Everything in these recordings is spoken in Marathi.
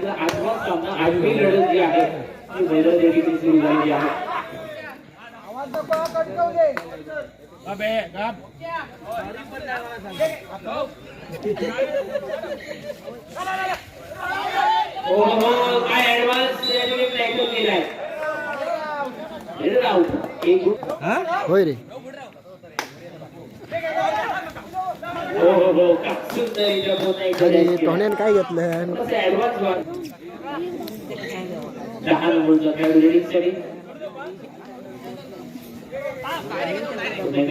आठवा सामना आठवी लढत जी आहे ती मैदान या ठिकाणी सुरू झालेली आहे. काय ऍडव्हान्स या ठिकाणी टॅकल केलाय होय रे. टोण्यान काय घेतलं 10 नंबरचा खेळाडू रेडिंगसाठी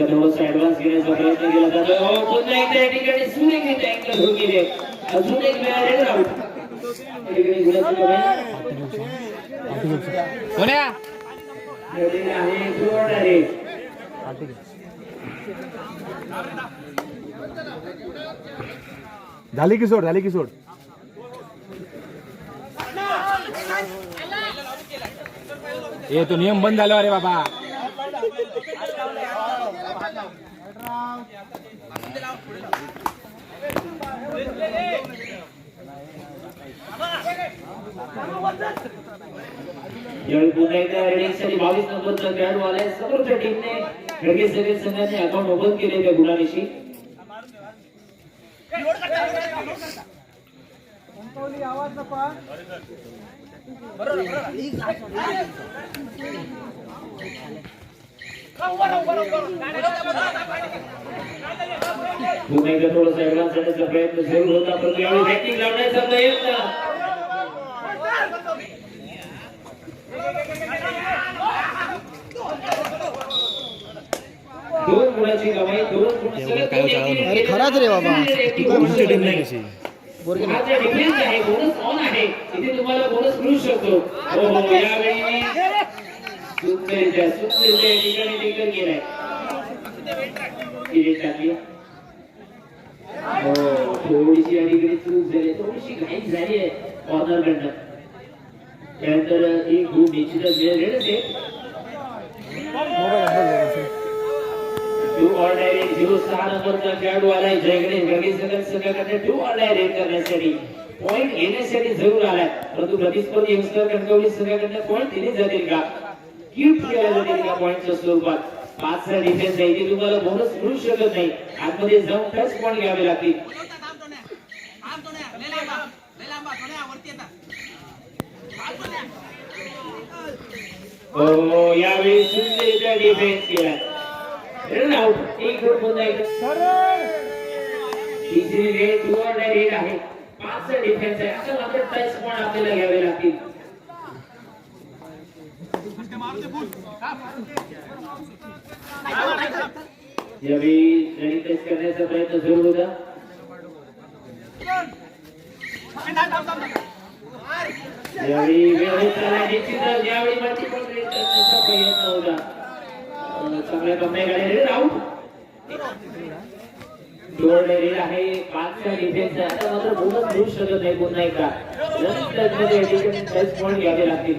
थोडासा ऍडव्हान्स घेण्याचा प्रयत्न केला जातो. पुन्हा एकदा या ठिकाणी सुरेख अँगल होऊन गेले. अजून एक वेळा रेड आउट या ठिकाणी गुलाची आहे जोरदार आहे. झाली की सोड ये तो नियम बंद झाला अरे बाबा. यावेळी पुन्हा एकदा रेडिंगसाठी 22 नंबरचा खेळाडू आलाय. समोरच्या टीमने लगेच सगळे संघाने अकाउंट ओपन केले त्या गुलानीशी. पुन्हा एकदा थोडासा ऍडव्हान्स करण्याचा प्रयत्न जरूर होता पण यावेळी बॅटिंग लावण्याचा प्रयत्न दोन गुणाची कमाई अरे खराच रे बाबा. डिफेन्स आहे बोनस ऑन आहे इथे तुम्हाला बोनस मिळू शकतो. यावेळी सुंदरच्या ठिकाणी टिकल गेलाय. थोडीशी या ठिकाणी चूक झाली थोडीशी घाई झाली आहे कॉर्नर कडनं. त्यानंतर एक गुण निश्चितच मिळेल असेल. 2 ऑल डायरेक्ट 06 नंबरचा खेळाडू आलाय जयगणेश संघाकडे 2 ऑल डायरेक्ट करण्यासाठी पॉइंट घेण्यासाठी जरूर आलाय. परंतु प्रतिस्पर्धी यंगस्टर कणकवली संघाकडे पॉइंट दिले जातील का गिफ्ट केला जातील का पॉइंटच्या स्वरूपात. 5चा डिफेन्स आहे इथे तुम्हाला बोनस मिळू शकत नाही. आतमध्ये जाऊन टच पॉइंट घ्यावे लागतील. यावेळी सुंदरचा डिफेन्स केला. रन आउट एक गुण पुन्हा तिसरी रेड 2 ऑल डायरेक्ट आहे. 5चा डिफेन्स आहे. आता मात्र टच पॉइंट आपल्याला घ्यावे लागतील. यावेळी रनिंग टेस्ट करण्याचा प्रयत्न सुरू होता. यावेळी निश्चितच यावेळी मल्टिपल रेड करण्याचा प्रयत्न होता. चांगल्या कमाई गाडी आउट. 2 ऑल डायरेक्ट आहे. 5चा डिफेन्स आहे. आता मात्र बोनस मिळू शकत नाही. पुन्हा एकदा रनिंग टेस्ट मध्ये टच पॉइंट घ्यावे लागतील.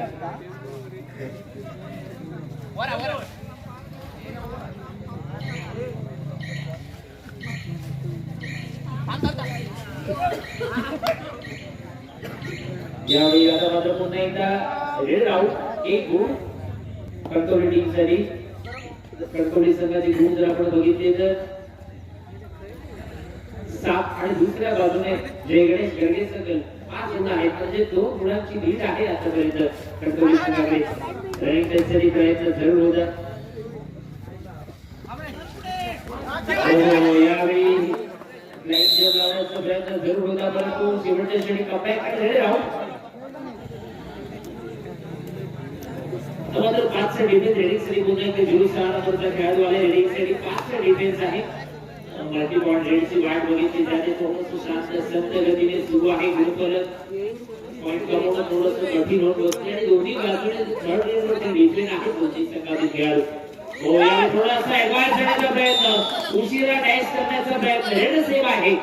यावेळी आता मात्र पुन्हा एकदा रेड आउट एक गुण कणकवली टीमसाठी. कणकवली संघाची गुण जर आपण बघितले तर 7 आणि दुसऱ्या बाजूने जय गणेश गर्गे संघ 5 गुण आहेत. म्हणजे 2 गुणांची लीड आहे आतापर्यंत कणकवली संघाकडे. रनिंग टेस्टसाठी प्रयत्न जरूर होता. यावेळी लाईन जर लावण्याचा प्रयत्न जरूर होता परंतु शेवटच्या क्षणी कमबॅक रेड आउट. मात्र 5चा डिफेन्स रेडिंगसाठी पुन्हा एकदा 06 नंबरचा खेळाडू आला. रेडिंगसाठी 5चा डिफेन्स आहे. मल्टी पॉइंट रेडची वाट बघितली जाते. थोडंसं शांत संत गतीने सुरू आहे. गुण परत पॉइंट कमवणं थोडंसं कठीण होत असते आणि दोन्ही बाजूने थर्ड रेडवरती डिफेन्स आहे दोन्ही संघातील खेळाडू. हो यावेळी थोडासा ऍडव्हान्स करण्याचा प्रयत्न, उशिरा डॅश करण्याचा प्रयत्न, रेड सेव्ह आहे.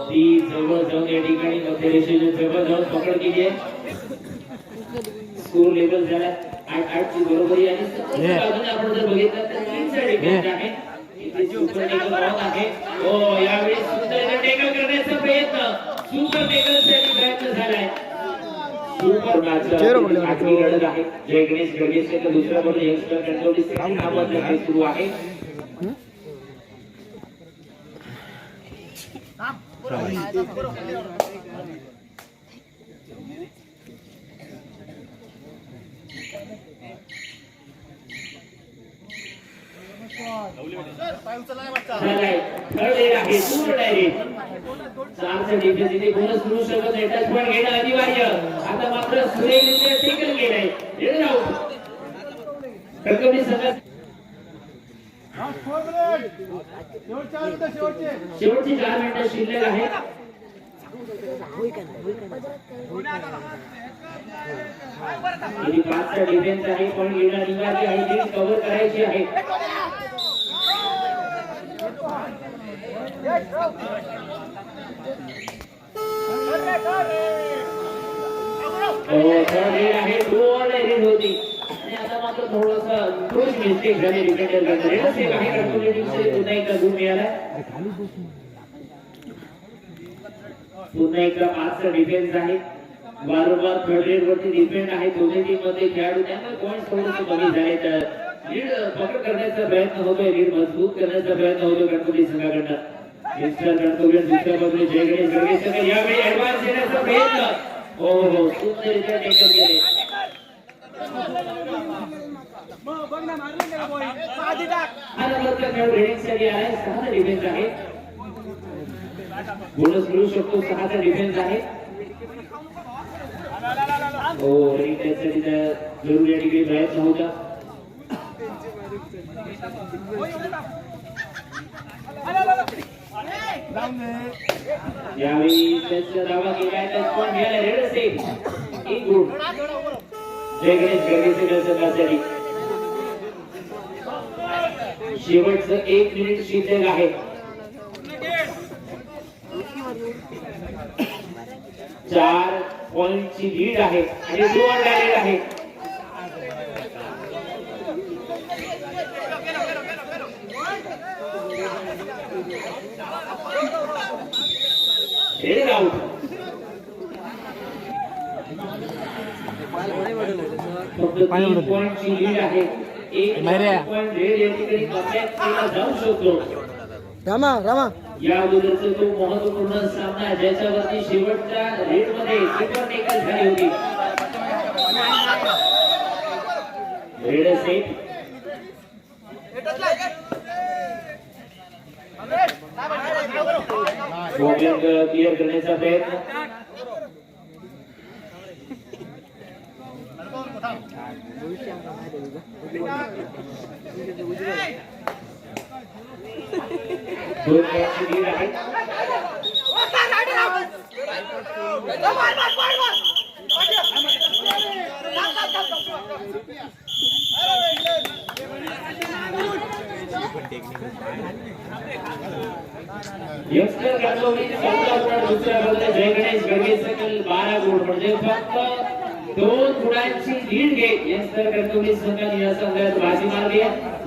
ती जवळ जाऊन या ठिकाणी मध्य रेषेच्या जवळ जाऊन पकड केली आहे. स्कोर लेवल झाला 8-8 ची बरोबरी आणि बाजूने आपण जर बघितलं तर 3चा डिफेन्स आहे. इथे सुपर टेकल राहत आहे. हो यावेळी सुंदर टेकल करण्याचा प्रयत्न, सुपर टेकलसाठी प्रयत्न झालाय. सुपर मॅच आठवी लढत आहे. जय गणेश गणेशच्या दुसऱ्या बॉल यंगस्टर कंट्रोल नावाचं सुरू आहे. बोनस मिळू शकत नाही. टच पॉइंट घेणं अनिवार्य. आता मात्र सुरेखरित्या टेकल केलंय. कणकवली संघात शेवटची 4 मिनिटं शिल्लक आहेत. आणि 5चा डिफेन्स आहे. पण घेणं अनिवार्य आहे. लीड कव्हर करायची आहे. आहे 2 ऑल रेड होती आणि आता मात्र थोडासा थोडी मिस्टेक झाली डिफेंडर कडे. रेड सेव्ह आहे. कंट्रोल टीमचे पुन्हा एकदा गुण मिळाला. पुन्हा एकदा 5चा डिफेन्स आहे. वारंवार थर्ड रेड वरती डिफेंड आहे. दोन्ही टीम मध्ये खेळाडू त्यांना पॉइंट थोडेसे कमी झाले. तर लीड पकड करण्याचा प्रयत्न होतोय. लीड मजबूत करण्याचा प्रयत्न होतो कणकवली संघाकडनं. मिस्टर कणकवली दुसऱ्या बाजूने जय गणेश गणेश यावेळी ऍडव्हान्स देण्याचा प्रयत्न. हो हो सुंदररित्या टेकल केले. डिफेन्स आहे. बोनस मिळू शकतो. 6चा डिफेन्स आहे. हो त्यासाठी जरूर या ठिकाणी प्रयत्न होता. यावेळी त्याचा दावा केलाय. टच पॉइंट मिळाला. Red save. एक गुण जय गणेश गणेश संघासाठी. शेवटचं 1 मिनिट शिल्लक आहे. 4 पॉइंटची लीड आहे आणि 2 डायरेक्ट आहे. Red out. फक्त 3 पॉइंटची लीड आहे. 1 पॉइंट रेड या ठिकाणी कमबॅक केला जाऊ शकतो. या अगोदरचा तो महत्वपूर्ण सामना ज्याच्यावरती शेवटच्या रेड मध्ये सुपर टेकल झाली होती. Red set. क्लिअर करण्याचा प्रयत्न. दोन पॉइंटची लीड आहे. यंगस्टर कणकवली 14 गुण. दुसऱ्या बाजूला जय गणेश गणेश सकल 12 गुण. म्हणजे फक्त 2 गुणांची लीड घेत यंगस्टर कणकवली संघाने या संघात बाजी मारली आहे.